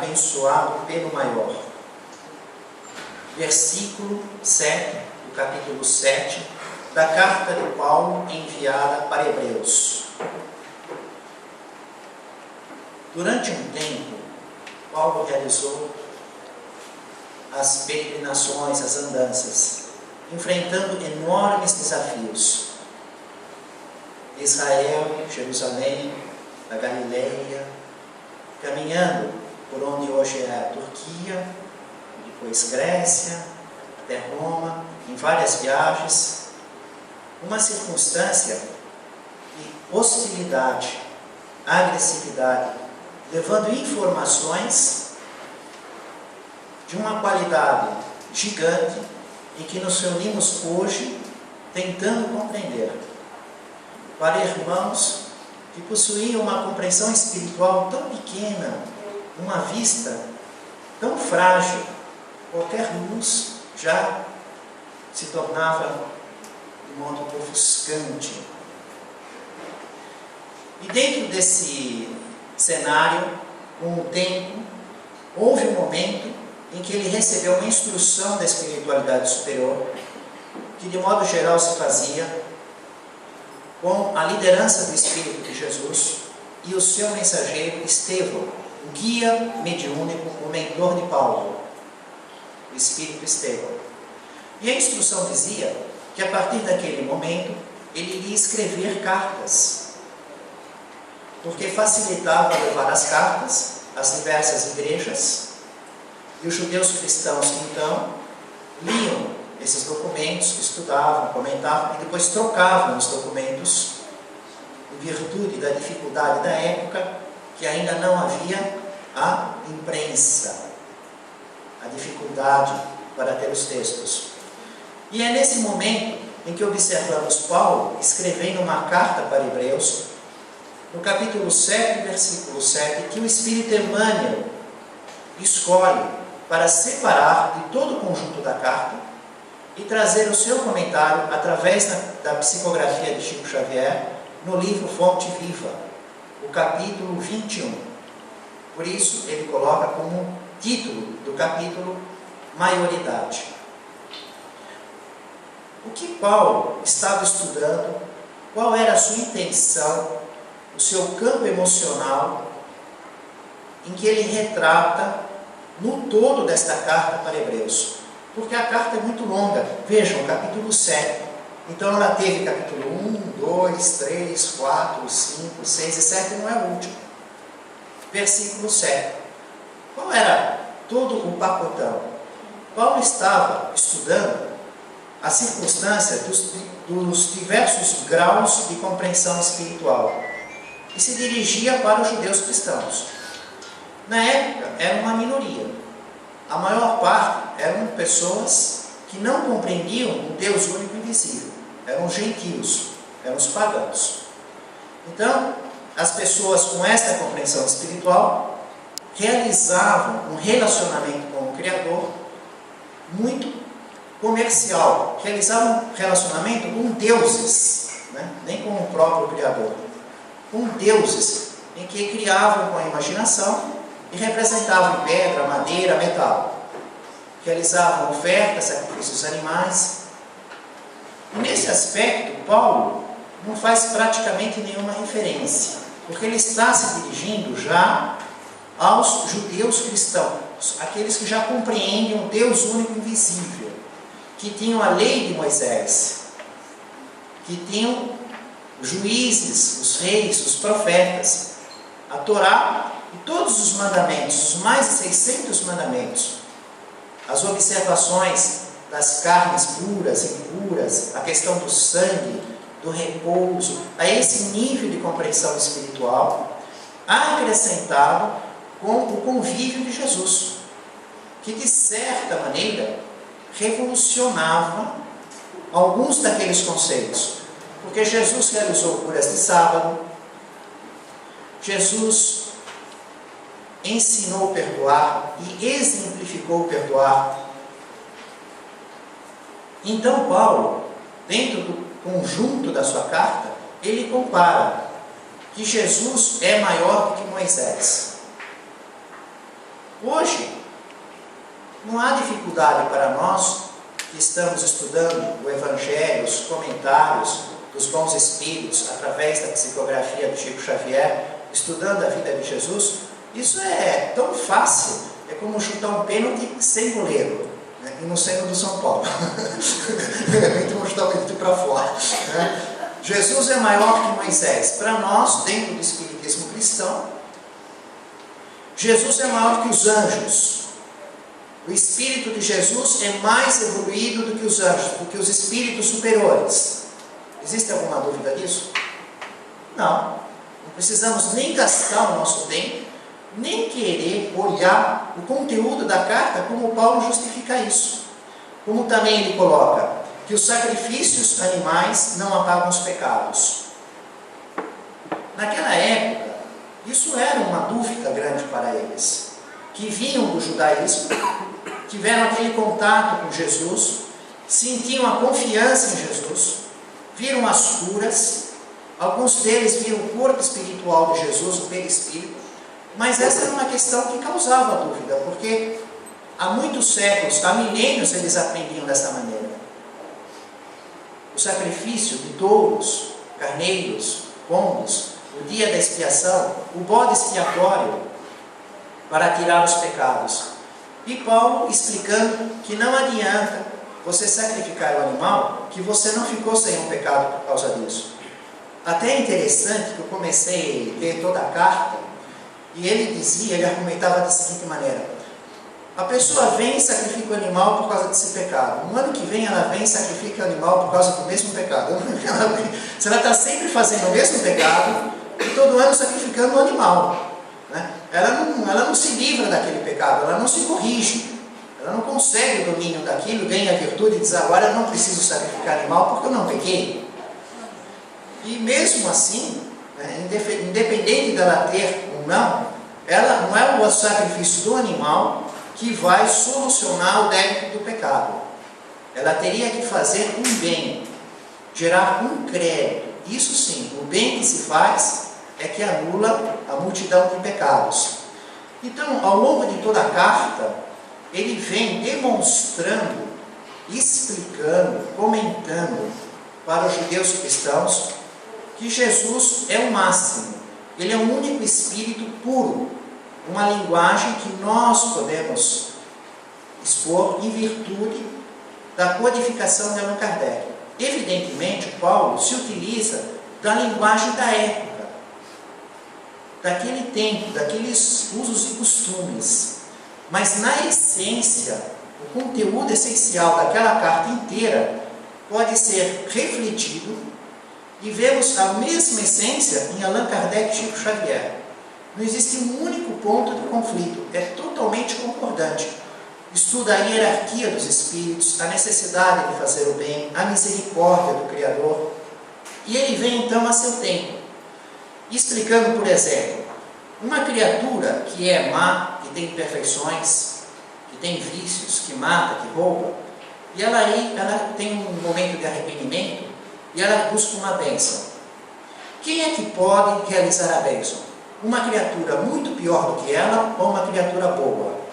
abençoado pelo maior. Versículo 7, do capítulo 7, da carta de Paulo enviada para Hebreus. Durante um tempo, Paulo realizou as peregrinações, as andanças, enfrentando enormes desafios. Israel, Jerusalém, a Galileia, caminhando por onde hoje é a Turquia, depois Grécia, até Roma, em várias viagens, uma circunstância de hostilidade, agressividade, levando informações de uma qualidade gigante em que nos reunimos hoje tentando compreender. Para irmãos que possuíam uma compreensão espiritual tão pequena, uma vista tão frágil, qualquer luz já se tornava de modo ofuscante. E dentro desse cenário, com o tempo, houve um momento em que ele recebeu uma instrução da espiritualidade superior, que de modo geral se fazia com a liderança do Espírito de Jesus e o seu mensageiro Estevão, o guia mediúnico, o mentor de Paulo, o Espírito Estevão. E a instrução dizia que a partir daquele momento ele iria escrever cartas, porque facilitava levar as cartas às diversas igrejas, e os judeus cristãos então liam esses documentos, estudavam, comentavam e depois trocavam os documentos em virtude da dificuldade da época, que ainda não havia a imprensa, a dificuldade para ter os textos. E é nesse momento em que observamos Paulo escrevendo uma carta para Hebreus, no capítulo 7, versículo 7, que o Espírito Emmanuel escolhe para separar de todo o conjunto da carta e trazer o seu comentário através da psicografia de Chico Xavier no livro Fonte Viva, o capítulo 21. Por isso ele coloca como título do capítulo Maioridade. O que Paulo estava estudando, qual era a sua intenção, o seu campo emocional, em que ele retrata no todo desta carta para Hebreus. Porque a carta é muito longa. Vejam, capítulo 7. Então ela teve capítulo 1, 2, 3, 4, 5, 6 e 7 não é o último. Versículo 7. Qual era todo o pacotão? Paulo estava estudando a circunstância dos diversos graus de compreensão espiritual e se dirigia para os judeus cristãos. Na época era uma minoria. A maior parte eram pessoas que não compreendiam um Deus único e invisível. Eram gentios, eram os pagãos. Então, as pessoas com esta compreensão espiritual realizavam um relacionamento com o Criador muito comercial. Realizavam um relacionamento com deuses, nem com o próprio Criador. Com deuses, em que criavam com a imaginação e representavam em pedra, madeira, metal. Realizavam ofertas, sacrifícios animais. E nesse aspecto, Paulo não faz praticamente nenhuma referência, porque ele está se dirigindo já aos judeus cristãos, aqueles que já compreendem um Deus único e invisível, que tinham a lei de Moisés, que tinham juízes, os reis, os profetas, a Torá e todos os mandamentos, os mais de 600 mandamentos, as observações das carnes puras e impuras, a questão do sangue, do repouso, a esse nível de compreensão espiritual, acrescentado com o convívio de Jesus, que de certa maneira revolucionava alguns daqueles conceitos, porque Jesus realizou curas de sábado, Jesus ensinou a perdoar e exemplificou perdoar. Então Paulo, dentro do conjunto da sua carta, ele compara que Jesus é maior do que Moisés. Hoje, não há dificuldade para nós que estamos estudando o Evangelho, os comentários dos bons espíritos, através da psicografia do Chico Xavier, estudando a vida de Jesus. Isso é tão fácil, é como chutar um pênalti sem goleiro, né? E no centro do São Paulo. De repente vamos chutar o pênalti para fora, né? Jesus é maior que Moisés. Para nós, dentro do espiritismo cristão, Jesus é maior que os anjos. O espírito de Jesus é mais evoluído do que os anjos, do que os espíritos superiores. Existe alguma dúvida disso? Não. Não precisamos nem gastar o nosso tempo, nem querer olhar o conteúdo da carta, como Paulo justifica isso. Como também ele coloca que os sacrifícios animais não apagam os pecados. Naquela época, isso era uma dúvida grande para eles, que vinham do judaísmo, tiveram aquele contato com Jesus, sentiam a confiança em Jesus, viram as curas, alguns deles viram o corpo espiritual de Jesus, o perispírito, mas essa era uma questão que causava dúvida, porque há muitos séculos, há milênios eles aprendiam dessa maneira. O sacrifício de touros, carneiros, pombos, o dia da expiação, o bode expiatório, para tirar os pecados. E Paulo explicando que não adianta você sacrificar o animal, que você não ficou sem um pecado por causa disso. Até é interessante que eu comecei a ler toda a carta, e ele dizia, ele argumentava da seguinte maneira: a pessoa vem e sacrifica o animal por causa desse pecado. No ano que vem ela vem e sacrifica o animal por causa do mesmo pecado. Você vai estar sempre fazendo o mesmo pecado e todo ano sacrificando o animal, né? Ela não se livra daquele pecado, ela não se corrige, ela não consegue o domínio daquilo, ganha a virtude e diz: agora eu não preciso sacrificar animal porque eu não pequei. E mesmo assim, né, independente dela ter ou não, ela não é o sacrifício do animal que vai solucionar o débito do pecado. Ela teria que fazer um bem, gerar um crédito. Isso sim, o bem que se faz é que anula a multidão de pecados. Então, ao longo de toda a carta, ele vem demonstrando, explicando, comentando para os judeus cristãos que Jesus é o máximo. Ele é o único espírito puro, uma linguagem que nós podemos expor em virtude da codificação de Allan Kardec. Evidentemente, Paulo se utiliza da linguagem da época, daquele tempo, daqueles usos e costumes, mas na essência, o conteúdo essencial daquela carta inteira pode ser refletido e vemos a mesma essência em Allan Kardec e Chico Xavier. Não existe um único ponto de conflito, é totalmente concordante. Estuda a hierarquia dos espíritos, a necessidade de fazer o bem, a misericórdia do Criador. E ele vem então a seu tempo, explicando, por exemplo, uma criatura que é má, que tem imperfeições, que tem vícios, que mata, que rouba, e ela tem um momento de arrependimento e ela busca uma bênção. Quem é que pode realizar a bênção? Uma criatura muito pior do que ela ou uma criatura boa?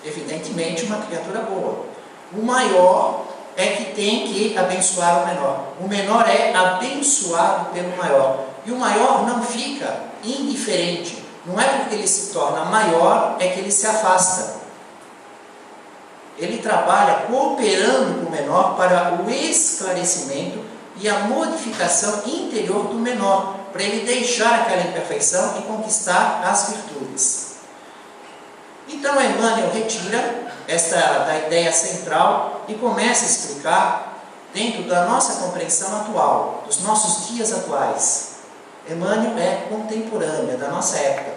Evidentemente uma criatura boa. O maior é que tem que abençoar o menor. O menor é abençoado pelo maior. E o maior não fica indiferente. Não é porque ele se torna maior é que ele se afasta. Ele trabalha cooperando com o menor para o esclarecimento e a modificação interior do menor, para ele deixar aquela imperfeição e conquistar as virtudes. Então Emmanuel retira da ideia central e começa a explicar dentro da nossa compreensão atual, dos nossos dias atuais. Emmanuel é contemporâneo, é da nossa época.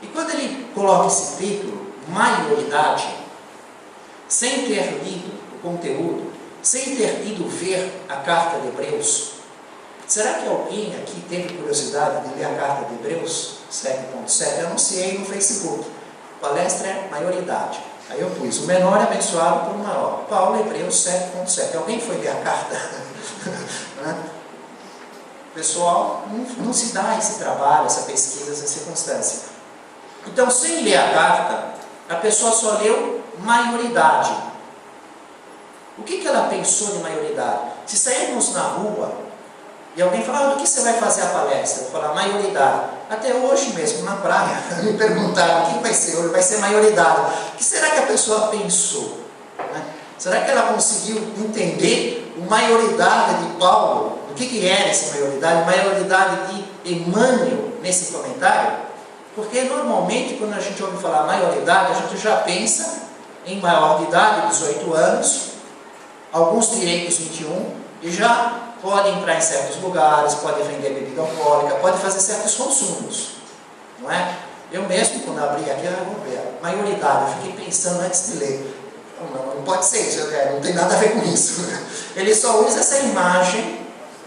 E quando ele coloca esse título, maioridade, sem ter lido o conteúdo, sem ter ido ver a carta de Hebreus, será que alguém aqui teve curiosidade de ler a carta de Hebreus 7.7? Eu anunciei no Facebook. Palestra é maioridade. Aí eu pus, o menor é abençoado por maior. Paulo, Hebreus 7.7. Alguém foi ler a carta? O pessoal não se dá esse trabalho, essa pesquisa, essa circunstância. Então, sem ler a carta, a pessoa só leu maioridade. O que ela pensou de maioridade? Se sairmos na rua e alguém falar, do que você vai fazer a palestra? Eu vou falar, maioridade. Até hoje mesmo, na praia, me perguntaram, o que vai ser hoje? Vai ser maioridade. O que será que a pessoa pensou? Será que ela conseguiu entender a maioridade de Paulo? O que era essa maioridade? Maioridade de Emmanuel nesse comentário? Porque normalmente quando a gente ouve falar maioridade, a gente já pensa em maior de idade, 18 anos, alguns direitos 21, e já pode entrar em certos lugares, pode vender bebida alcoólica, pode fazer certos consumos, não é? Eu mesmo, quando abri aqui, eu vou ver, maioridade, eu fiquei pensando antes de ler. Não pode ser isso, não tem nada a ver com isso. Ele só usa essa imagem,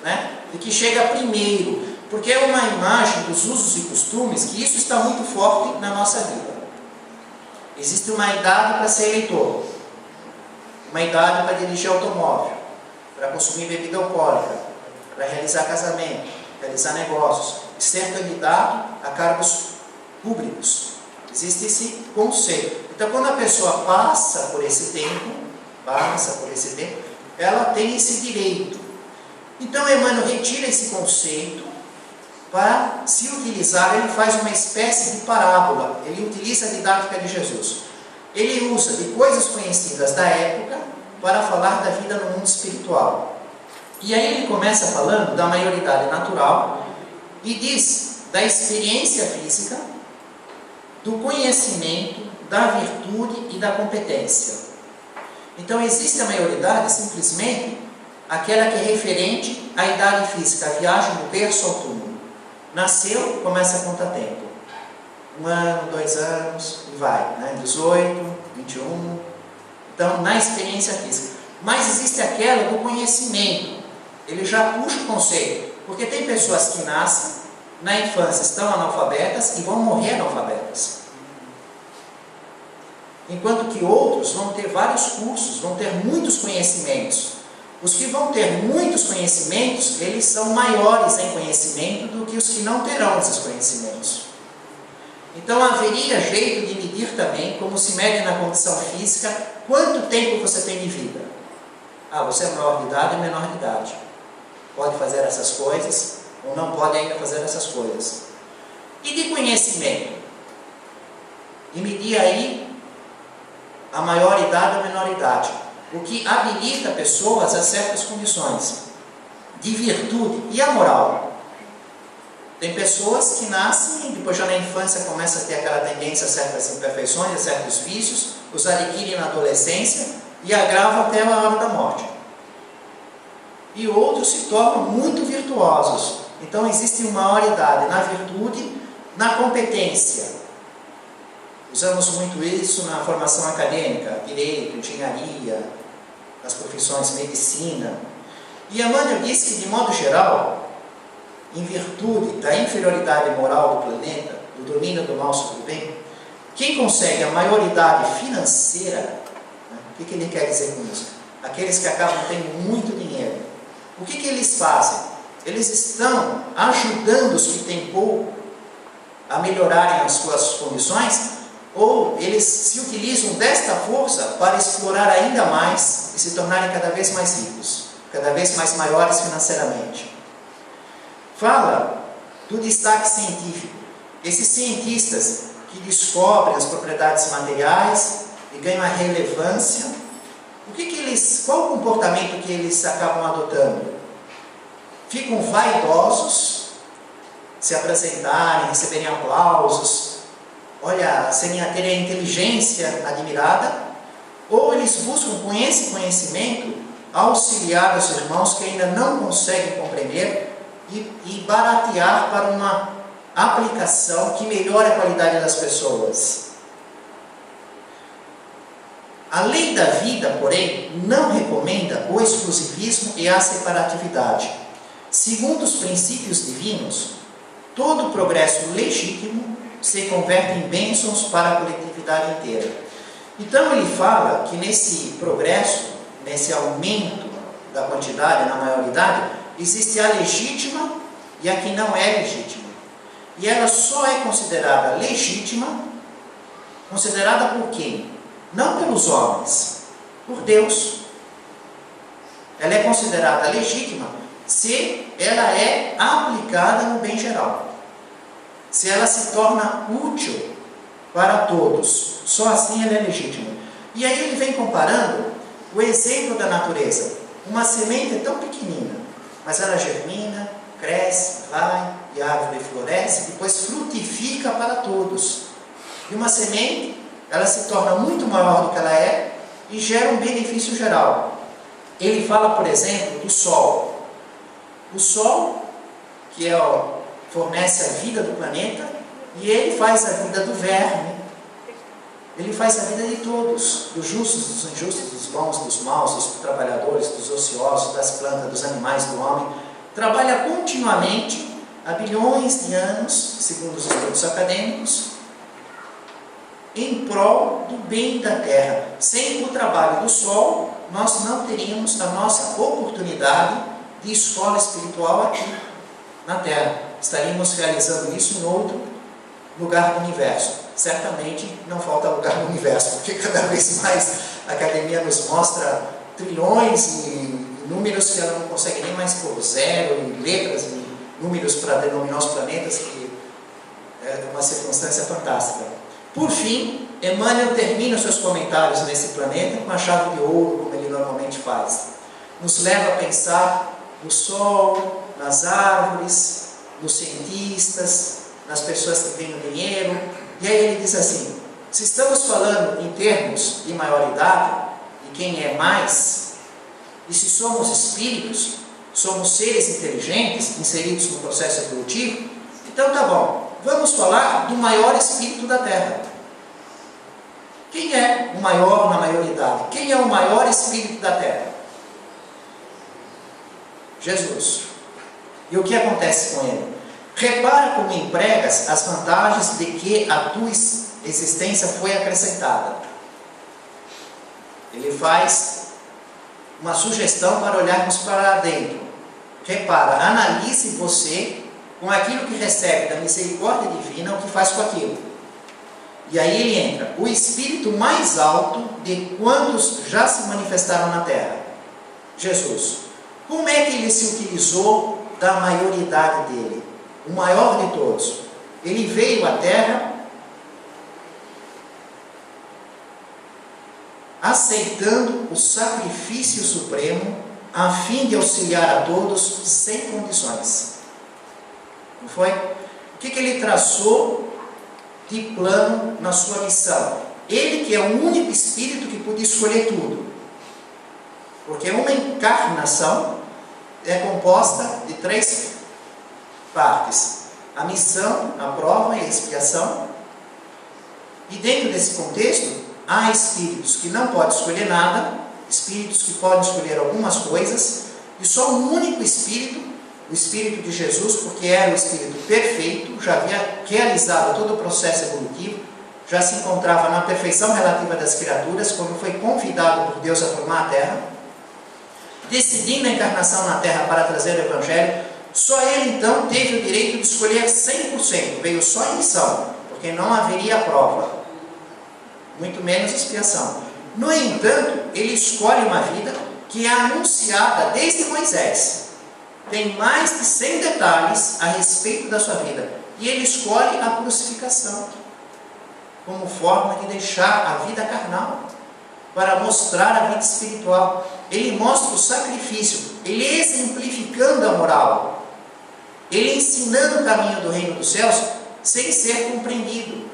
né, de que chega primeiro, porque é uma imagem dos usos e costumes, que isso está muito forte na nossa vida. Existe uma idade para ser eleitor, uma idade para dirigir automóvel, para consumir bebida alcoólica, para realizar casamento, realizar negócios, ser candidato a cargos públicos. Existe esse conceito. Então, quando a pessoa passa por esse tempo, ela tem esse direito. Então, Emmanuel retira esse conceito para se utilizar, ele faz uma espécie de parábola, ele utiliza a didática de Jesus. Ele usa de coisas conhecidas da época para falar da vida no mundo espiritual. E aí ele começa falando da maioridade natural e diz da experiência física, do conhecimento, da virtude e da competência. Então existe a maioridade simplesmente aquela que é referente à idade física, a viagem do berço ao túmulo. Nasceu, começa a contar tempo. 1 ano, 2 anos, e vai, né? 18, 21. Então, na experiência física. Mas existe aquela do conhecimento. Ele já puxa o conceito. Porque tem pessoas que nascem, na infância estão analfabetas e vão morrer analfabetas. Enquanto que outros vão ter vários cursos, vão ter muitos conhecimentos. Os que vão ter muitos conhecimentos, eles são maiores em conhecimento do que os que não terão esses conhecimentos. Então haveria jeito de medir também, como se mede na condição física, quanto tempo você tem de vida. Você é maior de idade ou menor de idade. Pode fazer essas coisas, ou não pode ainda fazer essas coisas. E de conhecimento? E medir aí a maior idade ou a menor idade, o que habilita pessoas a certas condições de virtude. E a moral? Tem pessoas que nascem e depois já na infância começam a ter aquela tendência a certas imperfeições, a certos vícios, os adquirem na adolescência e agravam até a hora da morte. E outros se tornam muito virtuosos. Então existe uma maior idade na virtude, na competência. Usamos muito isso na formação acadêmica, direito, engenharia, nas profissões medicina. E Emmanuel diz que, de modo geral, em virtude da inferioridade moral do planeta, do domínio do mal sobre o bem, quem consegue a maioridade financeira, né, o que ele quer dizer com isso? Aqueles que acabam tendo muito dinheiro. O que eles fazem? Eles estão ajudando os que têm pouco a melhorarem as suas condições, ou eles se utilizam desta força para explorar ainda mais e se tornarem cada vez mais ricos, cada vez mais maiores financeiramente. Fala do destaque científico. Esses cientistas que descobrem as propriedades materiais e ganham a relevância, qual o comportamento que eles acabam adotando? Ficam vaidosos, se apresentarem, receberem aplausos, terem a inteligência admirada, ou eles buscam com esse conhecimento auxiliar os irmãos que ainda não conseguem compreender e baratear para uma aplicação que melhore a qualidade das pessoas. A lei da vida, porém, não recomenda o exclusivismo e a separatividade. Segundo os princípios divinos, todo progresso legítimo se converte em bênçãos para a coletividade inteira. Então ele fala que nesse progresso, nesse aumento da quantidade na maioridade, existe a legítima e a que não é legítima. E ela só é considerada legítima, considerada por quem? Não pelos homens, por Deus. Ela é considerada legítima se ela é aplicada no bem geral. Se ela se torna útil para todos. Só assim ela é legítima. E aí ele vem comparando o exemplo da natureza. Uma semente é tão pequenina, mas ela germina, cresce, vai, e a árvore floresce, depois frutifica para todos. E uma semente, ela se torna muito maior do que ela é e gera um benefício geral. Ele fala, por exemplo, do sol. O sol, que fornece a vida do planeta, e ele faz a vida do verme, ele faz a vida de todos, dos justos, dos injustos, dos bons, dos maus, dos trabalhadores, dos ociosos, das plantas, dos animais, do homem. Trabalha continuamente, há bilhões de anos, segundo os estudos acadêmicos, em prol do bem da terra. Sem o trabalho do sol, nós não teríamos a nossa oportunidade de escola espiritual aqui na terra. Estaríamos realizando isso em outro lugar do universo. Certamente não falta lugar no universo, porque cada vez mais a academia nos mostra trilhões e números que ela não consegue nem mais pôr zero, e letras e números para denominar os planetas, que é uma circunstância fantástica. Por fim, Emmanuel termina os seus comentários nesse planeta com a chave de ouro, como ele normalmente faz. Nos leva a pensar no sol, nas árvores, nos cientistas, nas pessoas que têm o dinheiro. E aí ele diz assim: se estamos falando em termos de maioridade, e quem é mais, e se somos espíritos, somos seres inteligentes, inseridos no processo evolutivo, então tá bom, vamos falar do maior espírito da Terra. Quem é o maior na maioridade? Quem é o maior espírito da Terra? Jesus. E o que acontece com ele? Repara como empregas as vantagens de que a tua existência foi acrescentada. Ele faz uma sugestão para olharmos para dentro. Repara, analise você com aquilo que recebe da misericórdia divina, o que faz com aquilo. E aí ele entra, o espírito mais alto de quantos já se manifestaram na terra, Jesus. Como é que ele se utilizou da maioridade dele? O maior de todos. Ele veio à terra aceitando o sacrifício supremo a fim de auxiliar a todos sem condições. Não foi? O que ele traçou de plano na sua missão? Ele que é o único espírito que podia escolher tudo. Porque uma encarnação é composta de 3 partes: a missão, a prova e a expiação. E dentro desse contexto, há espíritos que não podem escolher nada, espíritos que podem escolher algumas coisas, e só um único espírito, o Espírito de Jesus, porque era o Espírito perfeito, já havia realizado todo o processo evolutivo, já se encontrava na perfeição relativa das criaturas, quando foi convidado por Deus a formar a Terra, decidindo a encarnação na Terra para trazer o Evangelho. Só ele então teve o direito de escolher 100%, veio só em missão, porque não haveria prova, muito menos expiação. No entanto, ele escolhe uma vida que é anunciada desde Moisés. Tem mais de 100 detalhes a respeito da sua vida. E ele escolhe a crucificação como forma de deixar a vida carnal para mostrar a vida espiritual. Ele mostra o sacrifício, ele exemplificando a moral, ele ensinando o caminho do reino dos céus sem ser compreendido,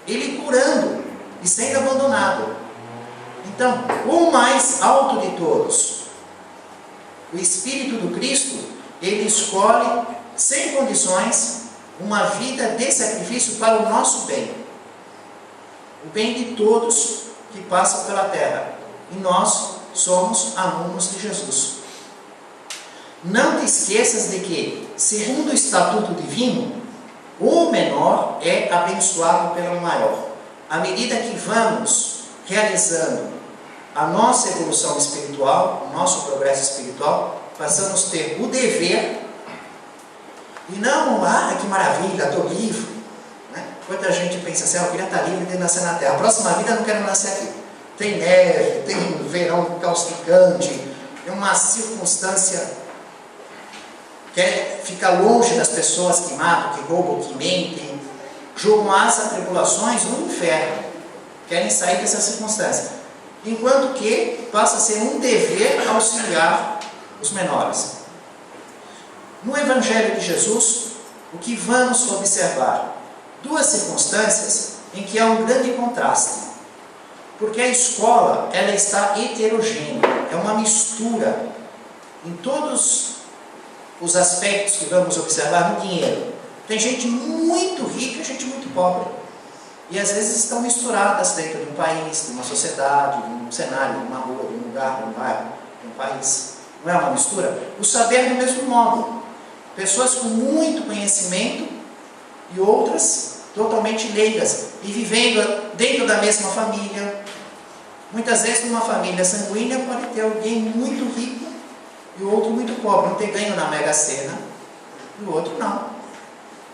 ele curando e sendo abandonado. Então, o mais alto de todos, o Espírito do Cristo, ele escolhe sem condições uma vida de sacrifício para o nosso bem, o bem de todos que passam pela terra, e nós somos alunos de Jesus. Não te esqueças de que, segundo o estatuto divino, o menor é abençoado pelo maior. À medida que vamos realizando a nossa evolução espiritual, o nosso progresso espiritual, passamos a ter o dever E não, que maravilha, estou livre. Né? Quanta gente pensa assim, eu queria estar livre de nascer na Terra. A próxima vida eu não quero nascer aqui. Tem neve, tem verão causticante, tem uma circunstância que é ficar longe das pessoas que matam, que roubam, que mentem, julgam as atribulações no inferno. Querem sair dessa circunstância. Enquanto que passa a ser um dever auxiliar os menores. No Evangelho de Jesus, o que vamos observar? Duas circunstâncias em que há um grande contraste. Porque a escola, ela está heterogênea, é uma mistura em todos os aspectos que vamos observar no dinheiro. Tem gente muito rica e gente muito pobre. E às vezes estão misturadas dentro de um país, de uma sociedade, de um cenário, de uma rua, de um lugar, de um bairro, de um país. Não é uma mistura? O saber do mesmo modo. Pessoas com muito conhecimento e outras totalmente leigas. E vivendo dentro da mesma família. Muitas vezes numa família sanguínea pode ter alguém muito rico e o outro muito pobre. Um ter ganho na Mega Sena e o outro não.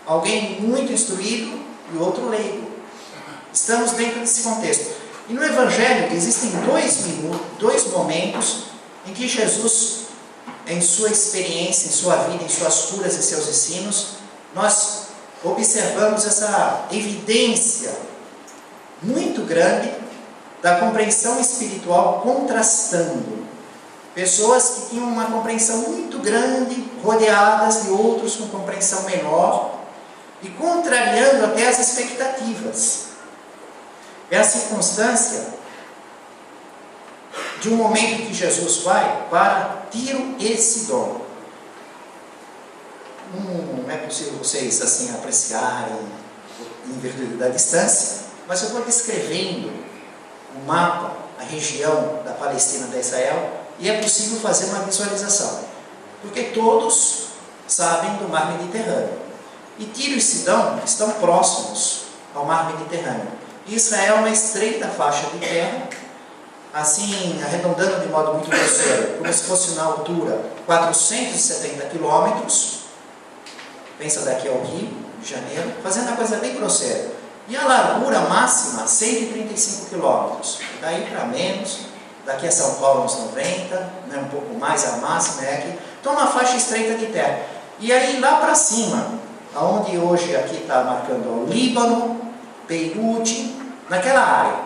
Alguém muito instruído e o outro leigo. Estamos dentro desse contexto. E no Evangelho existem dois momentos em que Jesus, em sua experiência, em sua vida, em suas curas e seus ensinos, nós observamos essa evidência muito grande da compreensão espiritual contrastando. Pessoas que tinham uma compreensão muito grande, rodeadas de outros com compreensão menor, e contrariando até as expectativas. É a circunstância de um momento que Jesus vai para Tiro e Sidom. Não é possível vocês assim apreciarem em virtude da distância, mas eu vou descrevendo o mapa, a região da Palestina, da Israel, e é possível fazer uma visualização. Porque todos sabem do mar Mediterrâneo. E Tiro e Sidom estão próximos ao mar Mediterrâneo. Israel é uma estreita faixa de terra, assim, arredondando de modo muito grosseiro, como se fosse na altura 470 quilômetros, pensa daqui ao Rio de Janeiro, fazendo a coisa bem grosseira. E a largura máxima, 135 quilômetros, daí para menos, daqui a São Paulo uns 90, né, um pouco mais a máxima é aqui. Então uma faixa estreita de terra. E aí lá para cima, aonde hoje aqui está marcando o Líbano, Beirute, naquela área.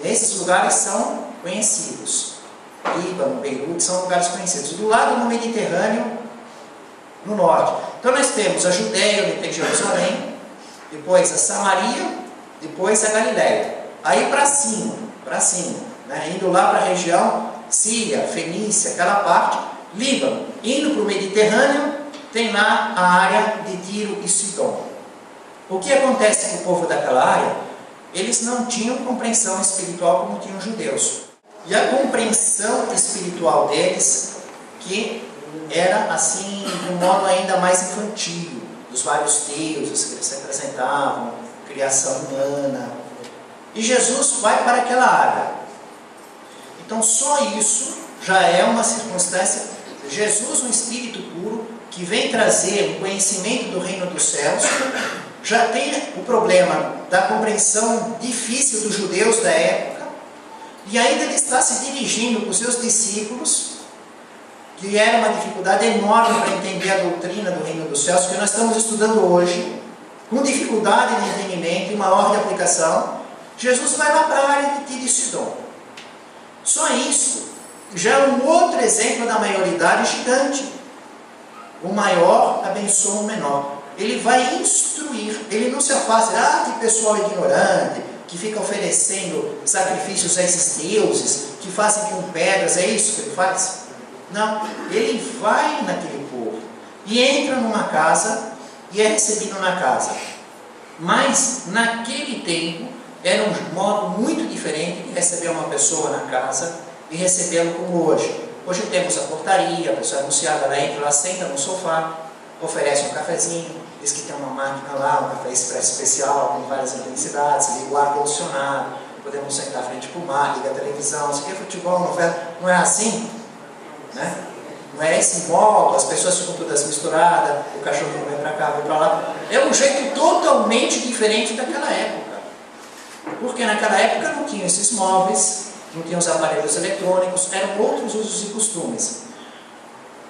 Esses lugares são conhecidos. Líbano, Beirute são lugares conhecidos. Do lado do Mediterrâneo, no norte. Então nós temos a Judéia, onde tem Jerusalém, depois a Samaria, depois a Galileia. Aí para cima, né? Indo lá para a região Síria, Fenícia, aquela parte, Líbano. Indo para o Mediterrâneo, tem lá a área de Tiro e Sidom. O que acontece com o povo daquela área? Eles não tinham compreensão espiritual como tinham os judeus. E a compreensão espiritual deles, que era assim, de um modo ainda mais infantil, dos vários deuses que eles representavam, criação humana. E Jesus vai para aquela área. Então só isso já é uma circunstância. Jesus, um espírito puro, que vem trazer o conhecimento do reino dos céus, já tem o problema da compreensão difícil dos judeus da época, e ainda ele está se dirigindo para os seus discípulos, que era uma dificuldade enorme para entender a doutrina do reino dos céus, que nós estamos estudando hoje, com dificuldade de entendimento e maior de aplicação. Jesus vai lá para a área de Tiro e Sidom. Só isso já é um outro exemplo da maioridade gigante. O maior abençoa o menor. Ele vai instruir, ele não se afasta, que pessoal ignorante, que fica oferecendo sacrifícios a esses deuses, que fazem com pedras, é isso que ele faz? Não, ele vai naquele povo, e entra numa casa, e é recebido na casa. Mas, naquele tempo, era um modo muito diferente de receber uma pessoa na casa, e recebê-lo como hoje. Hoje temos a portaria, a pessoa anunciada, ela entra, ela senta no sofá, oferece um cafezinho, diz que tem uma máquina lá, um café expresso especial, tem várias intensidades, liga o ar-condicionado, podemos sentar frente para o mar, liga a televisão, se quer futebol, novela, não é assim? Né? Não é esse modo, as pessoas ficam todas misturadas, o cachorro vai para cá, vai para lá. É um jeito totalmente diferente daquela época. Porque naquela época não tinha esses móveis, não tinha os aparelhos eletrônicos, eram outros usos e costumes.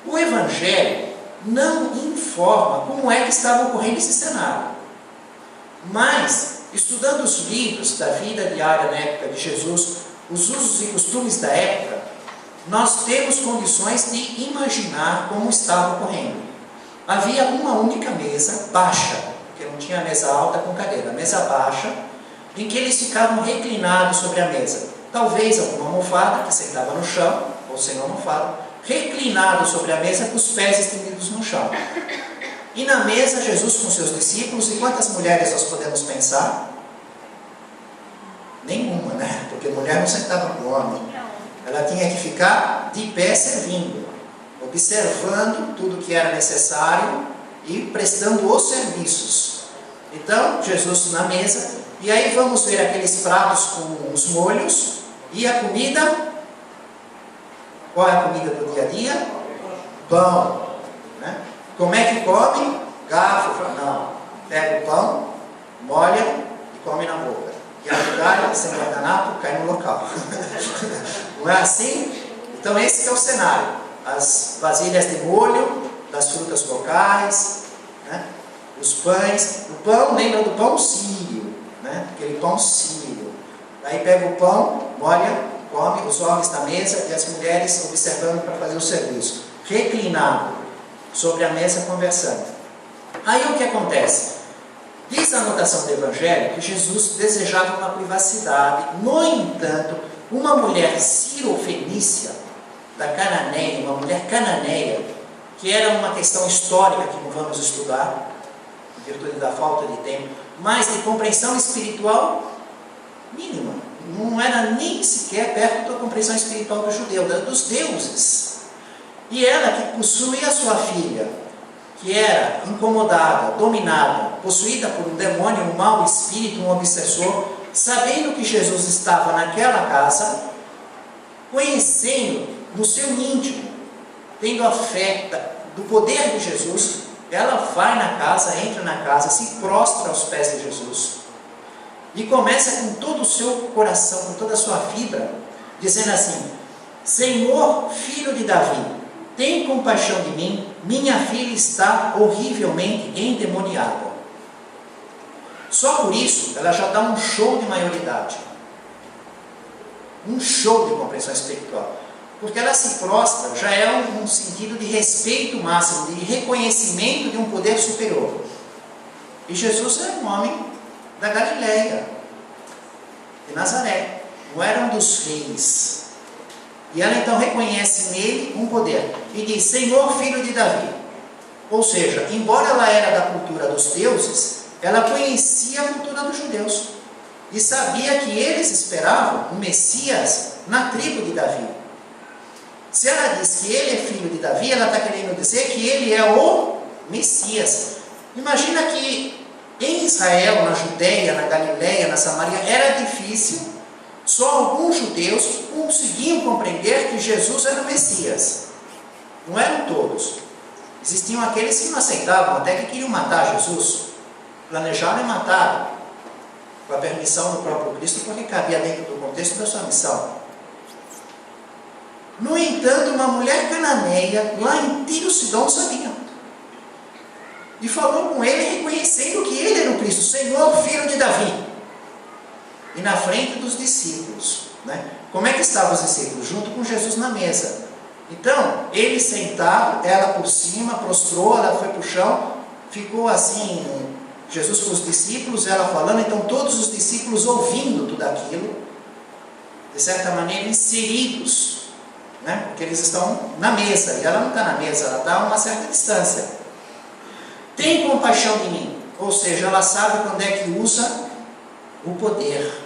O Evangelho não informa como é que estava ocorrendo esse cenário. Mas, estudando os livros da vida diária na época de Jesus, os usos e costumes da época, nós temos condições de imaginar como estava ocorrendo. Havia uma única mesa baixa, porque não tinha mesa alta com cadeira, mesa baixa, em que eles ficavam reclinados sobre a mesa. Talvez alguma almofada que sentava no chão, ou sem almofada, reclinado sobre a mesa com os pés estendidos no chão. E na mesa, Jesus com seus discípulos, e quantas mulheres nós podemos pensar? Nenhuma, né? Porque mulher não sentava com o homem. Ela tinha que ficar de pé servindo, observando tudo que era necessário e prestando os serviços. Então, Jesus na mesa, e aí vamos ver aqueles pratos com os molhos e a comida. Qual é a comida do dia a dia? Pão. Né? Como é que come? Garfo. Não. Pega o pão, molha e come na boca. E a migalha, sem guardanapo, cai no local. Não é assim? Então esse que é o cenário. As vasilhas de molho, das frutas locais, né? Os pães. O pão, lembra do pão sírio, né? Aquele pão sírio. Aí pega o pão, molha, come, os homens na mesa e as mulheres observando para fazer o serviço. Reclinado sobre a mesa conversando. Aí o que acontece? Diz a anotação do Evangelho que Jesus desejava uma privacidade. No entanto, uma mulher cirofenícia da Cananeia, uma mulher cananeia, que era uma questão histórica que não vamos estudar, em virtude da falta de tempo, mas de compreensão espiritual mínima. Não era nem sequer perto da compreensão espiritual do judeu, dos deuses. E ela que possuía a sua filha, que era incomodada, dominada, possuída por um demônio, um mau espírito, um obsessor, sabendo que Jesus estava naquela casa, conhecendo no seu íntimo, tendo a fé do poder de Jesus, ela vai na casa, entra na casa, se prostra aos pés de Jesus e começa com todo o seu coração, com toda a sua fibra, dizendo assim: Senhor, filho de Davi, tem compaixão de mim, minha filha está horrivelmente endemoniada. Só por isso, ela já dá um show de maioridade. Um show de compreensão espiritual. Porque ela se prostra, já é um sentido de respeito máximo, de reconhecimento de um poder superior. E Jesus era um homem da Galileia, de Nazaré. Não era um dos reis. E ela então reconhece nele um poder. E diz: Senhor, filho de Davi. Ou seja, embora ela era da cultura dos deuses, ela conhecia a cultura dos judeus. E sabia que eles esperavam um Messias na tribo de Davi. Se ela diz que ele é filho de Davi, ela está querendo dizer que ele é o Messias. Imagina que em Israel, na Judeia, na Galileia, na Samaria, era difícil. Só alguns judeus conseguiam compreender que Jesus era o Messias. Não eram todos. Existiam aqueles que não aceitavam, até que queriam matar Jesus. Planejaram e mataram, com a permissão do próprio Cristo, porque cabia dentro do contexto da sua missão. No entanto, uma mulher cananeia, lá em Tiro Sidom, sabia. E falou com ele, reconhecendo que ele era o Cristo, Senhor, filho de Davi. E na frente dos discípulos, né? Como é que estavam os discípulos? Junto com Jesus na mesa. Então, ele sentado, ela por cima, prostrou, ela foi para o chão, ficou assim, Jesus com os discípulos, ela falando, então todos os discípulos ouvindo tudo aquilo, de certa maneira inseridos, né? Porque eles estão na mesa, e ela não está na mesa, ela está a uma certa distância. Tem compaixão de mim, ou seja, ela sabe quando é que usa o poder,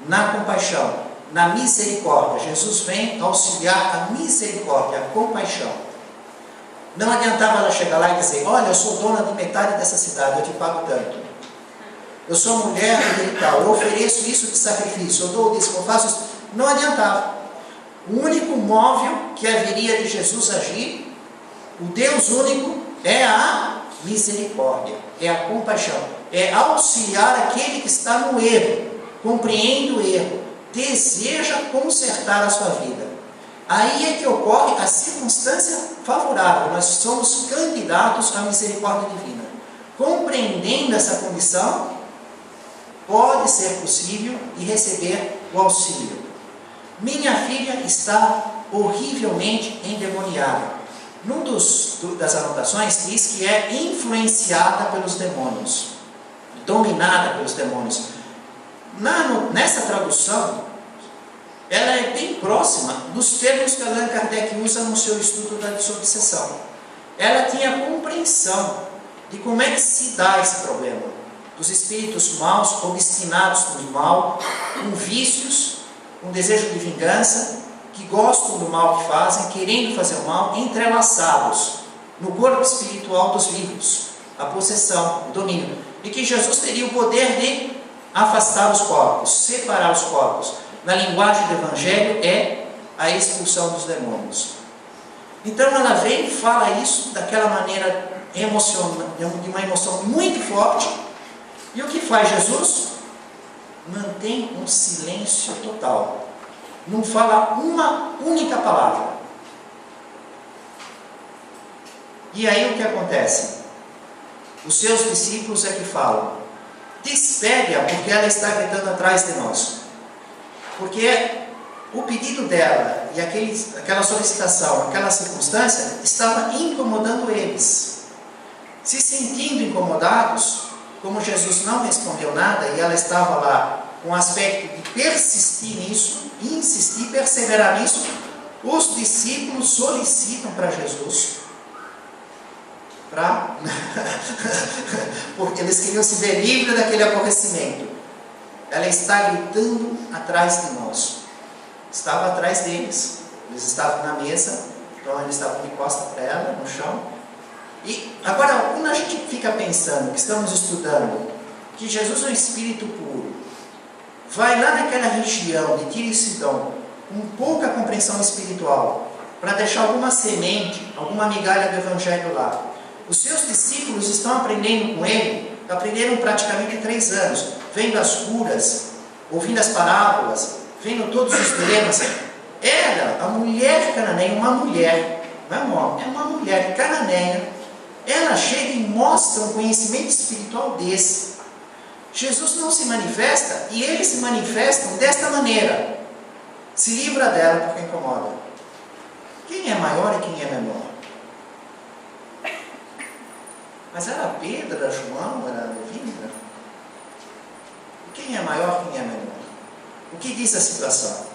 na compaixão, na misericórdia. Jesus vem auxiliar a misericórdia, a compaixão. Não adiantava ela chegar lá e dizer: olha, eu sou dona de metade dessa cidade, eu te pago tanto. Eu sou mulher de tal, eu ofereço isso de sacrifício, eu dou isso, eu faço isso. Não adiantava. O único móvel que haveria de Jesus agir, o Deus único, é a misericórdia, é a compaixão, é auxiliar aquele que está no erro, compreende o erro, deseja consertar a sua vida. Aí é que ocorre a circunstância favorável, nós somos candidatos à misericórdia divina. Compreendendo essa condição, pode ser possível e receber o auxílio. Minha filha está horrivelmente endemoniada. Num das anotações diz que é influenciada pelos demônios, dominada pelos demônios. Nessa tradução, ela é bem próxima dos termos que Allan Kardec usa no seu estudo da desobsessão. Ela tinha compreensão de como é que se dá esse problema, dos espíritos maus, obstinados no mal, com vícios, com desejo de vingança, que gostam do mal que fazem, querendo fazer o mal, entrelaçados no corpo espiritual dos vivos, a possessão, o domínio, e que Jesus teria o poder de afastar os corpos, separar os corpos. Na linguagem do Evangelho é a expulsão dos demônios. Então ela vem e fala isso daquela maneira de uma emoção muito forte. E o que faz Jesus? Mantém um silêncio total. Não fala uma única palavra. E aí o que acontece? Os seus discípulos é que falam: despede-a, porque ela está gritando atrás de nós. Porque o pedido dela e aquela solicitação, aquela circunstância, estava incomodando eles. Se sentindo incomodados, como Jesus não respondeu nada e ela estava lá com o aspecto de persistir nisso, insistir, perseverar nisso, os discípulos solicitam para Jesus, porque eles queriam se ver livres daquele aborrecimento. Ela está gritando atrás de nós. Estava atrás deles. Eles estavam na mesa, então eles estavam de costa para ela, no chão. E agora, quando a gente fica pensando, que estamos estudando, que Jesus é um espírito puro, vai lá naquela região de Tiro e Sidom, com pouca compreensão espiritual, para deixar alguma semente, alguma migalha do Evangelho lá. Os seus discípulos estão aprendendo com ele, aprenderam praticamente 3 anos, vendo as curas, ouvindo as parábolas, vendo todos os dilemas. Ela, a mulher cananeia, uma mulher, não é um homem, é uma mulher cananeia, ela chega e mostra um conhecimento espiritual desse. Jesus não se manifesta e eles se manifestam desta maneira. Se livra dela porque incomoda. Quem é maior e quem é menor? Mas era Pedro, era João, era Levi? Quem é maior, quem é menor? O que diz a situação?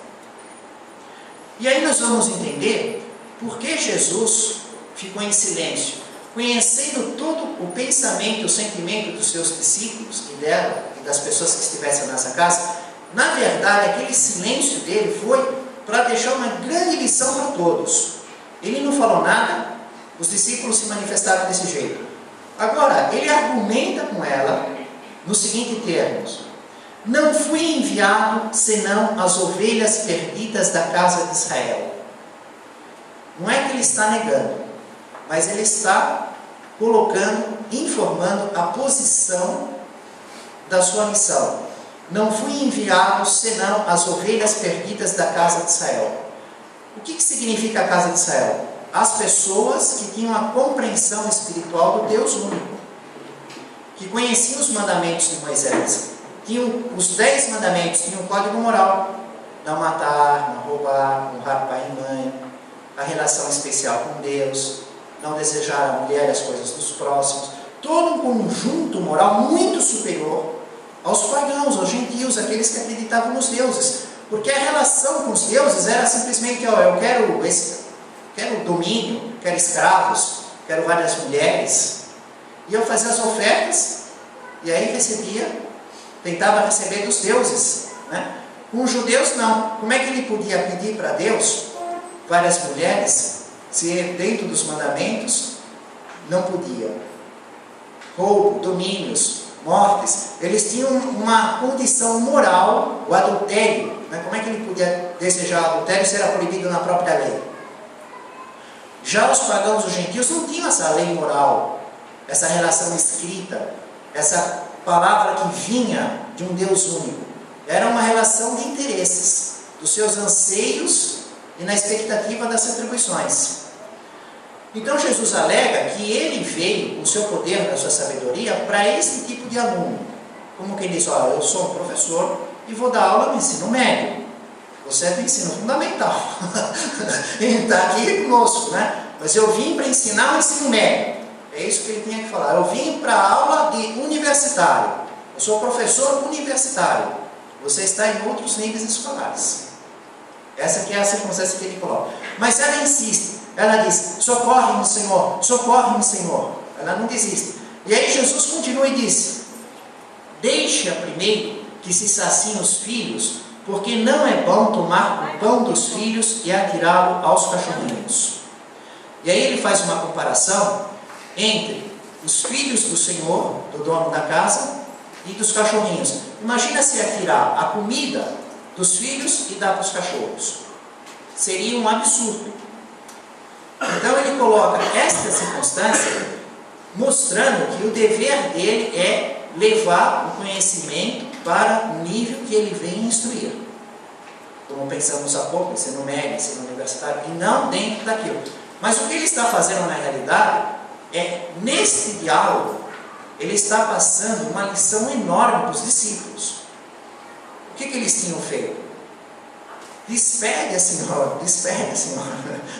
E aí nós vamos entender por que Jesus ficou em silêncio, conhecendo todo o pensamento, o sentimento dos seus discípulos e dela e das pessoas que estivessem nessa casa. Na verdade, aquele silêncio dele foi para deixar uma grande lição para todos. Ele não falou nada, os discípulos se manifestaram desse jeito. Agora, ele argumenta com ela nos seguintes termos: não fui enviado senão as ovelhas perdidas da casa de Israel. Não é que ele está negando, mas ele está colocando, informando a posição da sua missão. Não fui enviado senão as ovelhas perdidas da casa de Israel. O que significa a casa de Israel? As pessoas que tinham a compreensão espiritual do Deus único, que conheciam os mandamentos de Moisés, tinham os 10 mandamentos, tinham um código moral: não matar, não roubar, honrar pai e mãe, a relação especial com Deus, não desejar a mulher e as coisas dos próximos, todo um conjunto moral muito superior aos pagãos, aos gentios, aqueles que acreditavam nos deuses, porque a relação com os deuses era simplesmente: eu quero domínio, quero escravos, quero várias mulheres, e eu fazia as ofertas, e aí tentava receber dos deuses, né? Com os judeus não. Como é que ele podia pedir para Deus várias mulheres, se dentro dos mandamentos não podia? Roubo, domínios, mortes, eles tinham uma condição moral, o adultério, né? Como é que ele podia desejar adultério se era proibido na própria lei? Já os pagãos, os gentios, não tinham essa lei moral, essa relação escrita, essa palavra que vinha de um Deus único. Era uma relação de interesses, dos seus anseios e na expectativa das retribuições. Então Jesus alega que ele veio, com o seu poder, com a sua sabedoria, para esse tipo de aluno. Como quem diz, eu sou um professor e vou dar aula no ensino médio. Você é do ensino fundamental. Ele está aqui conosco, né? Mas eu vim para ensinar o ensino médio. É isso que ele tinha que falar. Eu vim para a aula de universitário. Eu sou professor universitário. Você está em outros níveis escolares. Essa aqui é a circunstância que ele coloca. Mas ela insiste. Ela diz, socorre-me, Senhor, socorre-me, Senhor. Ela não desiste. E aí Jesus continua e diz, deixa primeiro que se saciem os filhos, porque não é bom tomar o pão dos filhos e atirá-lo aos cachorrinhos. E aí ele faz uma comparação entre os filhos do Senhor, do dono da casa, e dos cachorrinhos. Imagina se atirar a comida dos filhos e dar para os cachorros. Seria um absurdo. Então ele coloca esta circunstância mostrando que o dever dele é levar o conhecimento para o nível que ele vem instruir. Como pensamos há pouco, ensino médio, ensino universitário, e não dentro daquilo. Mas o que ele está fazendo na realidade é, nesse diálogo, ele está passando uma lição enorme para os discípulos. O que eles tinham feito? Despede a senhora,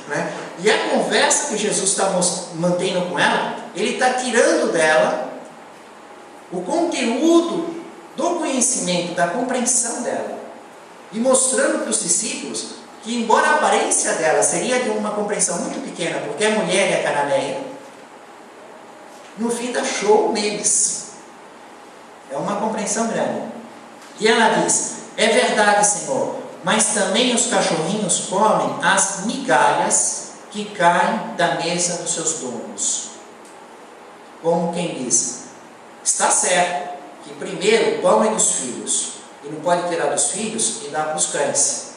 né? E a conversa que Jesus está mantendo com ela, ele está tirando dela o conteúdo do conhecimento, da compreensão dela, e mostrando para os discípulos que, embora a aparência dela seria de uma compreensão muito pequena, porque a mulher é cananeia, no fim dá show neles. É uma compreensão grande. E ela diz, é verdade, Senhor, mas também os cachorrinhos comem as migalhas que caem da mesa dos seus donos. Como quem diz, está certo que primeiro o pão é dos filhos, e não pode tirar dos filhos e dar para os cães.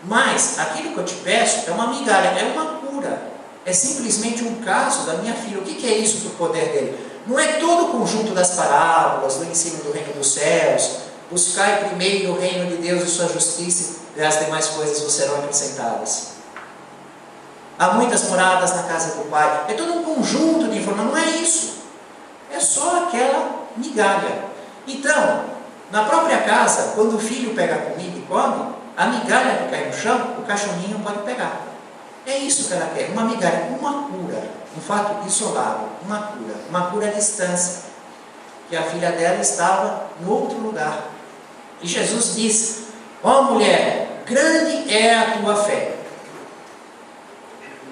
Mas aquilo que eu te peço é uma migalha, é uma cura. É simplesmente um caso da minha filha. O que é isso do poder dele? Não é todo o conjunto das parábolas, do ensino do reino dos céus, buscai primeiro o reino de Deus e sua justiça, e as demais coisas vos serão acrescentadas. Há muitas moradas na casa do Pai. É todo um conjunto de informações. Não é isso. É só aquela migalha. Então, na própria casa, quando o filho pega a comida e come, a migalha que cai no chão, o cachorrinho pode pegar. É isso que ela quer, uma migalha, uma cura, um fato isolado, uma cura à distância, que a filha dela estava em outro lugar. E Jesus diz, ó mulher, grande é a tua fé.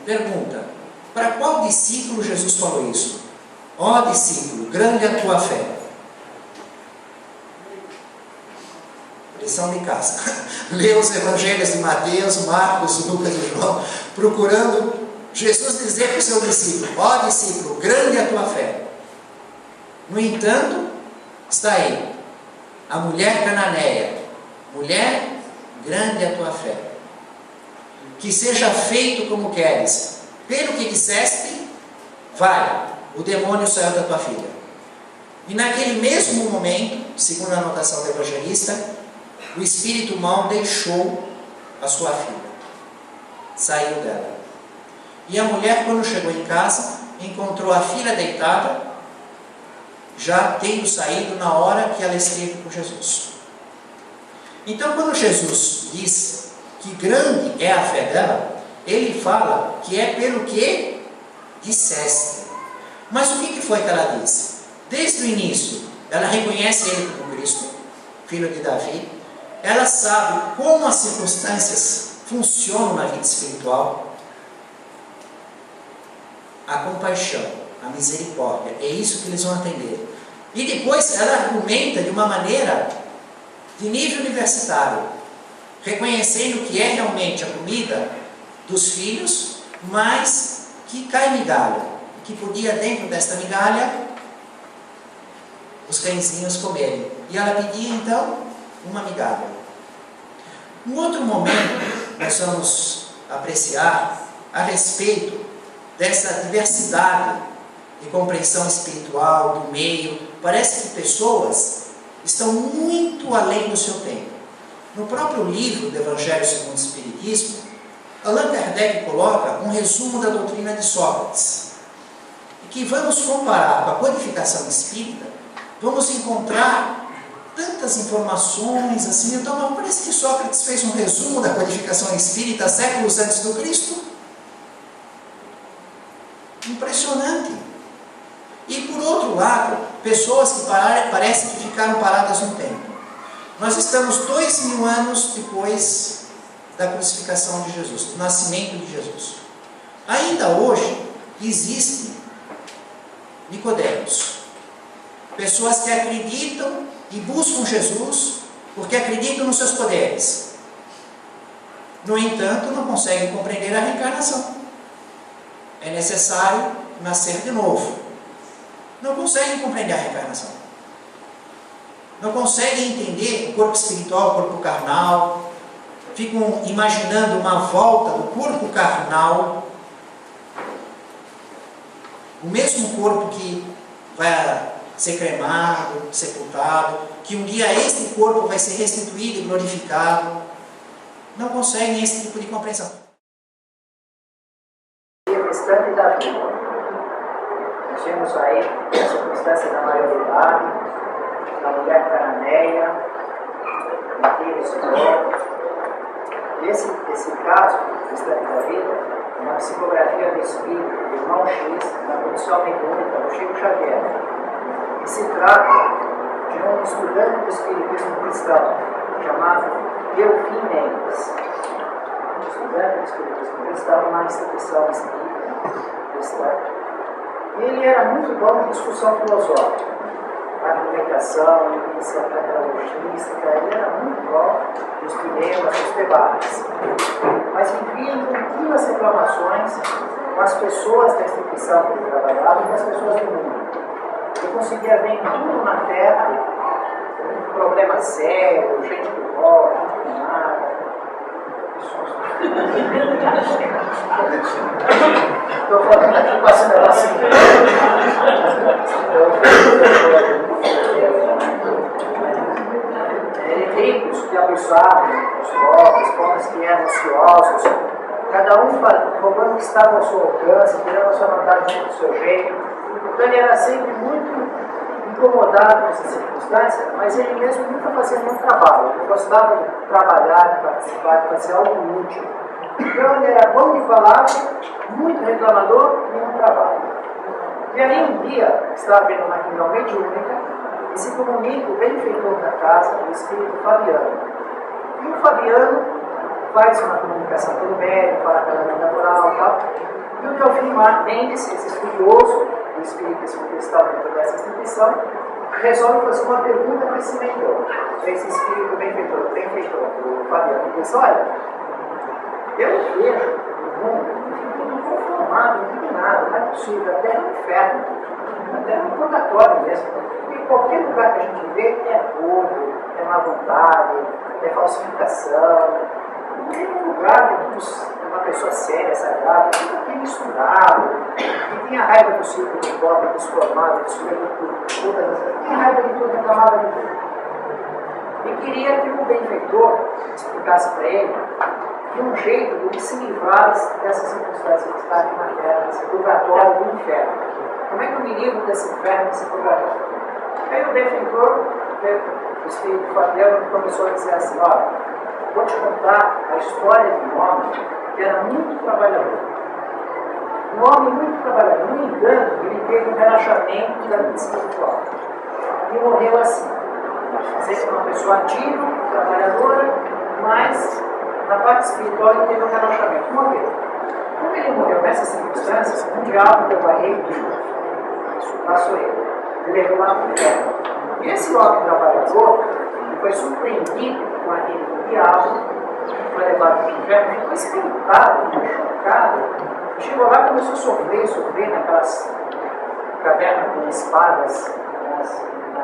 Pergunta, para qual discípulo Jesus falou isso? Ó discípulo, grande é a tua fé. Lição de casa. Lê os evangelhos de Mateus, Marcos, Lucas e João, procurando Jesus dizer para o seu discípulo, ó discípulo, grande é a tua fé. No entanto, está aí, a mulher cananeia, mulher, grande é a tua fé. Que seja feito como queres. Pelo que disseste, vai, o demônio saiu da tua filha. E naquele mesmo momento, segundo a anotação do evangelista, o espírito mau deixou a sua filha, saiu dela. E a mulher, quando chegou em casa, encontrou a filha deitada, já tendo saído na hora que ela esteve com Jesus. Então, quando Jesus diz que grande é a fé dela, ele fala que é pelo que disseste. Mas o que foi que ela disse? Desde o início, ela reconhece ele como Cristo, filho de Davi. Ela sabe como as circunstâncias funcionam na vida espiritual. A compaixão, a misericórdia, é isso que eles vão atender. E depois ela argumenta de uma maneira de nível universitário, reconhecendo que é realmente a comida dos filhos, mas que cai migalha, que podia dentro desta migalha os cãezinhos comerem. E ela pedia então uma migalha. Um outro momento, nós vamos apreciar a respeito dessa diversidade de compreensão espiritual do meio. Parece que pessoas estão muito além do seu tempo. No próprio livro do Evangelho segundo o Espiritismo, Allan Kardec coloca um resumo da doutrina de Sócrates, e que vamos comparar com a codificação espírita, vamos encontrar tantas informações assim. Então parece que Sócrates fez um resumo da codificação espírita séculos antes do Cristo. Impressionante. E por outro lado, pessoas que parece que ficaram paradas no tempo. Nós estamos 2000 anos depois da crucificação de Jesus, do nascimento de Jesus. Ainda hoje existem Nicodemos, pessoas que acreditam e buscam Jesus porque acreditam nos seus poderes. No entanto, não conseguem compreender a reencarnação. É necessário nascer de novo. Não conseguem compreender a reencarnação. Não conseguem entender o corpo espiritual, o corpo carnal. Ficam imaginando uma volta do corpo carnal, o mesmo corpo que vai ser cremado, sepultado, que um dia este corpo vai ser restituído e glorificado. Não conseguem esse tipo de compreensão. O restante da vida. Nós temos aí a circunstância da maioridade, da mulher cananeia, do filho Sidon. Esse caso, o restante da vida, é uma psicografia do espírito do irmão X, na produção mediúnica do Chico Xavier. E se trata de um estudante do espiritismo cristão, chamado Delfim Mendes. Estudante do espiritismo cristão, uma instituição espírita cristã. E ele era muito bom em discussão filosófica, argumentação, iniciativa logística. Ele era muito bom nos dilemas, nos debates. Mas vivia em contínuas reclamações com as pessoas da instituição que ele trabalhava e com as pessoas do mundo. Ele conseguia ver em tudo na Terra um problema sério, gente que morre, gente que nada. Estou falando aqui passando ela assim. Ele tem ricos que abusavam os pobres que eram ansiosos, cada um roubando o que estava ao seu alcance, tirando a sua vontade do seu jeito. Então ele era sempre muito incomodado com essa circunstância, mas ele mesmo nunca fazia nenhum trabalho. Ele gostava de trabalhar, de participar, de fazer algo útil. Então ele era bom de palavra, muito reclamador e nenhum trabalho. E aí um dia, estava vendo uma reunião mediúnica, e se comunica o benfeitor da casa, o espírito Fabiano. E o Fabiano faz uma comunicação pelo médico, para a calamidade moral e tal. E o Delfim Mendes, esse estudioso do espiritismo cristão dentro dessa instituição, resolve fazer uma pergunta para esse mentor, para esse espírito benfeitor, o Fabiano. Ele diz: olha, eu vejo o mundo conformado, indignado, não é possível, a terra é um inferno, a terra é um purgatório mesmo. Em qualquer lugar que a gente vê é roubo, é má vontade, é falsificação. Não tem um lugar que uma pessoa séria, sagrada, tudo aqui misturado, que tinha raiva do círculo de pobre, dos formados, dos todas as. Tinha raiva de tudo, reclamava de tudo. E queria que o benfeitor explicasse para ele de um jeito de ele se livrar dessas circunstâncias que está aqui na terra, desse purgatório do inferno. Como é que eu me livro desse inferno, desse purgatório? Aí o benfeitor, o espírito Fabiano, começou a dizer assim: olha, vou te contar a história de um homem que era muito trabalhador. Um homem muito trabalhador. No engano, ele teve um relaxamento da vida espiritual. E morreu assim. Sempre uma pessoa ativa, trabalhadora, mas na parte espiritual ele teve um relaxamento. Morreu. Como ele morreu nessas circunstâncias, um diabo deu barreiro de novo. Passou ele. Ele levou lá para o inferno. E esse homem trabalhador foi surpreendido com aquele diabo, foi levado para o inferno, ficou espantado, ficou chocado. Chegou lá e começou a sofrer naquelas cavernas com espadas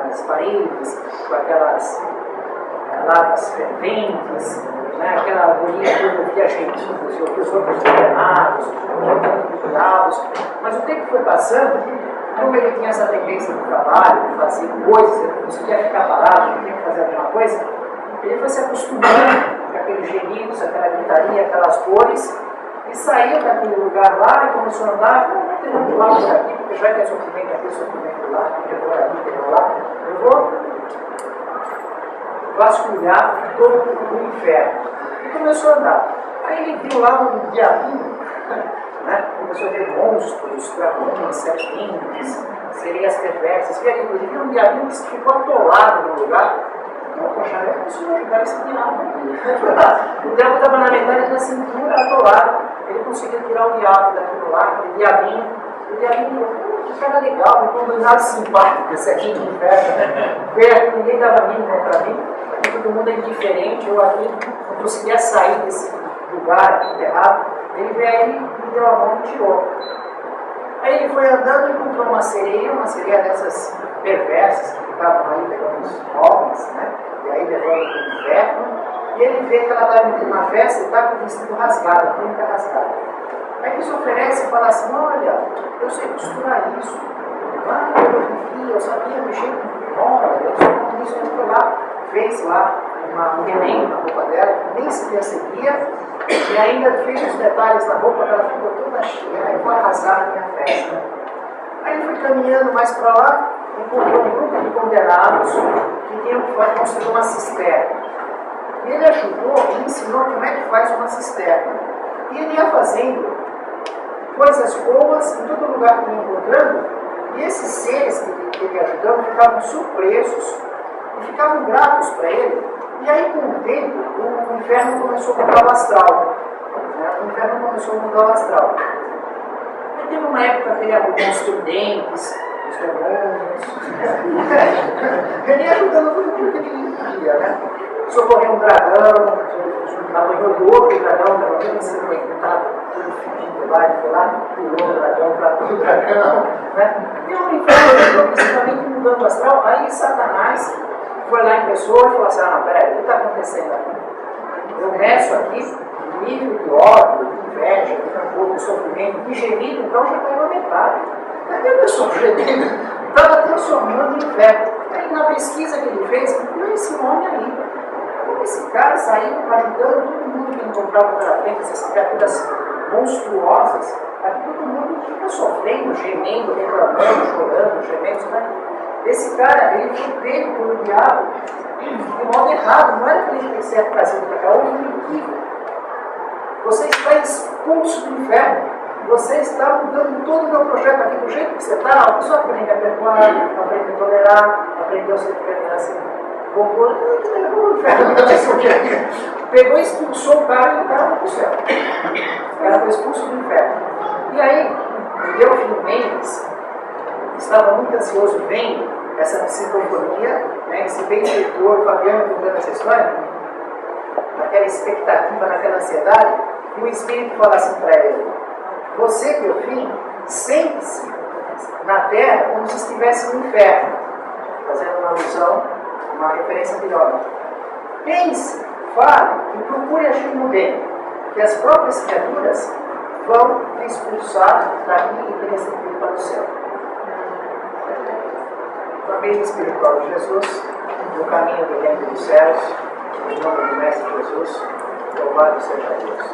nas paredes, com aquelas palavras ferventes, né, aquela agonia que eu ouvia gemidos, eu ouvi os outros condenados, bravos. Mas o tempo foi passando, como ele tinha essa tendência no trabalho, de fazer coisas, ele não conseguia ficar parado, ele tinha que fazer alguma coisa, ele foi se acostumando com aqueles gemidos, aquela gritaria, aquelas dores, e saiu daquele lugar lá e começou a andar, não tem lá por aqui, porque já que é sofrimento aqui, sofrimento lá, terror ali, terror lá, eu vou vasculhar todo o inferno. E começou a andar. Aí ele viu lá um diabinho, né? Começou a ver monstros, dragões, serpentes, sereias perversas, e aí ele viu um diabinho que ficou atolado no lugar. Não, poxa, eu preciso ajudar esse diabo. O diabo estava na metade da cintura, atolado. Ele conseguiu tirar o diabo daquilo lá, aquele diabinho. O diabinho falou, que cara legal, um combinado simpático esse aqui no inferno. Veio, ninguém dava mínima para mim, aqui todo mundo é indiferente, eu aqui não conseguia sair desse lugar aqui enterrado. Ele veio aí, me deu a mão e tirou. Aí ele foi andando e encontrou uma sereia dessas perversas que ficavam aí pegando os homens, né? E aí levando para o inferno. E ele vê que ela está indo numa festa e está com o vestido rasgado, a túnica rasgada. Aí ele se oferece e fala assim, olha, eu sei costurar isso. Ah, eu sabia mexer com mola, eu sei como isso. Ele foi lá, fez lá um remendo na roupa dela, nem se percebia, e ainda fez os detalhes na roupa dela, ficou toda cheia, e foi arrasar na minha festa. Aí ele foi caminhando mais para lá, encontrou um grupo de condenados que tinham que construir uma cisterna. E ele ajudou e ensinou como é que faz uma cisterna. E ele ia fazendo coisas boas em todo lugar que ia encontrando, e esses seres que ele ajudou ficavam surpresos e ficavam gratos para ele. E aí, com o tempo, o inferno começou a mudar o astral. Né? O inferno começou a mudar o astral. E teve uma época que ele arrumou os tridentes, os demônios. Ele ia ajudando tudo que ele podia, né? Socorreu um dragão, apanhou do outro dragão, estava tudo ensanguentado, tudo fedido lá, ele foi lá, pulou o dragão, tratou o dragão. Né? E o inferno progressivamente mudando o astral. Aí Satanás foi lá em pessoa e falou assim, não, peraí, o que está acontecendo aqui? Eu meço aqui o nível de ódio, de inveja, de rancor, de sofrimento, de gemido, então já caiu a metade. Cadê a pessoa gemendo? Estava transformando em inferno. Aí na pesquisa que ele fez, ele viu esse homem aí. Como esse cara saiu ajudando todo mundo que encontrava pela frente, essas criaturas monstruosas, aqui todo mundo fica sofrendo, gemendo, reclamando, chorando, gemendo, né? Esse cara, ele foi pego pelo diabo de modo errado, não era que ele quisesse trazer para cá, houve um equívoco. Você está expulso do inferno, você está mudando todo o meu projeto aqui, do jeito que você está, a pessoa aprende a perdoar, aprende a tolerar, aprendeu a ser assim, pegou e expulsou o cara e o cara foi para o céu. O cara foi expulso do inferno. E aí, Delfim Mendes estava muito ansioso vendo essa psicofonia, né, esse benfeitor Fabiano contando essa história, naquela expectativa, naquela ansiedade, e o Espírito fala assim para ele, você, Delfim, sente-se na terra como se estivesse no inferno, fazendo uma alusão, uma referência melhor. Pense, fale e procure agir no bem, que as próprias criaturas vão te expulsar daqui e te receber para o céu. A bênção espiritual de Jesus, no caminho do reino dos céus, em nome do Mestre Jesus, louvado seja Deus.